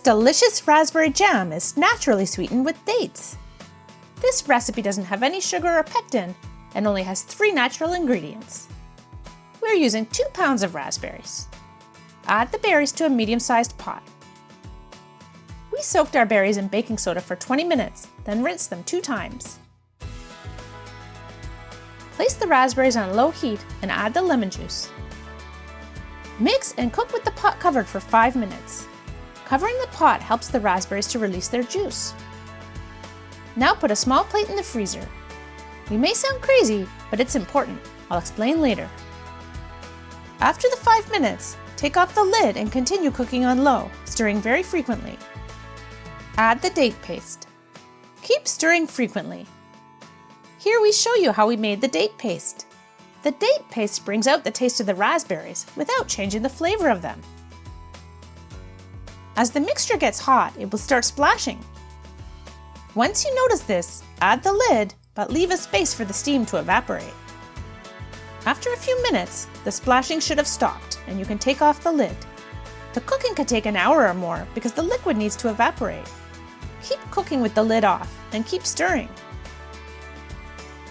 This delicious raspberry jam is naturally sweetened with dates. This recipe doesn't have any sugar or pectin and only has 3 natural ingredients. We're using 2 pounds of raspberries. Add the berries to a medium-sized pot. We soaked our berries in baking soda for 20 minutes, then rinse them 2 times. Place the raspberries on low heat and add the lemon juice. Mix and cook with the pot covered for 5 minutes. Covering the pot helps the raspberries to release their juice. Now put a small plate in the freezer. We may sound crazy, but it's important. I'll explain later. After the 5 minutes, take off the lid and continue cooking on low, stirring very frequently. Add the date paste. Keep stirring frequently. Here we show you how we made the date paste. The date paste brings out the taste of the raspberries without changing the flavor of them. As the mixture gets hot, it will start splashing. Once you notice this, add the lid, but leave a space for the steam to evaporate. After a few minutes, the splashing should have stopped and you can take off the lid. The cooking could take an hour or more because the liquid needs to evaporate. Keep cooking with the lid off and keep stirring.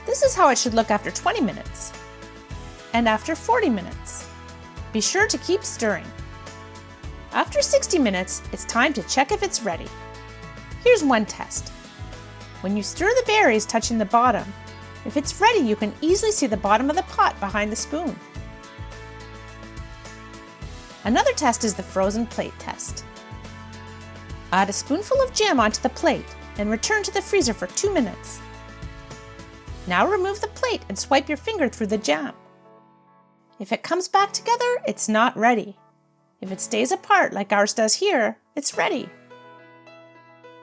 This is how it should look after 20 minutes and after 40 minutes. Be sure to keep stirring. After 60 minutes, it's time to check if it's ready. Here's one test. When you stir the berries touching the bottom, if it's ready, you can easily see the bottom of the pot behind the spoon. Another test is the frozen plate test. Add a spoonful of jam onto the plate and return to the freezer for 2 minutes. Now remove the plate and swipe your finger through the jam. If it comes back together, it's not ready. If it stays apart like ours does here, it's ready.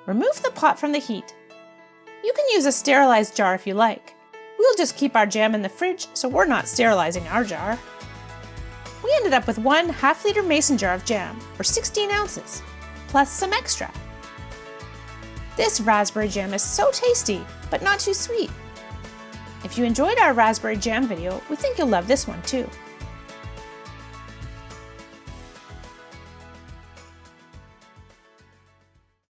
Remove the pot from the heat. You can use a sterilized jar if you like. We'll just keep our jam in the fridge, so we're not sterilizing our jar. We ended up with 1 half-liter mason jar of jam, or 16 ounces, plus some extra. This raspberry jam is so tasty, but not too sweet. If you enjoyed our raspberry jam video, we think you'll love this one too.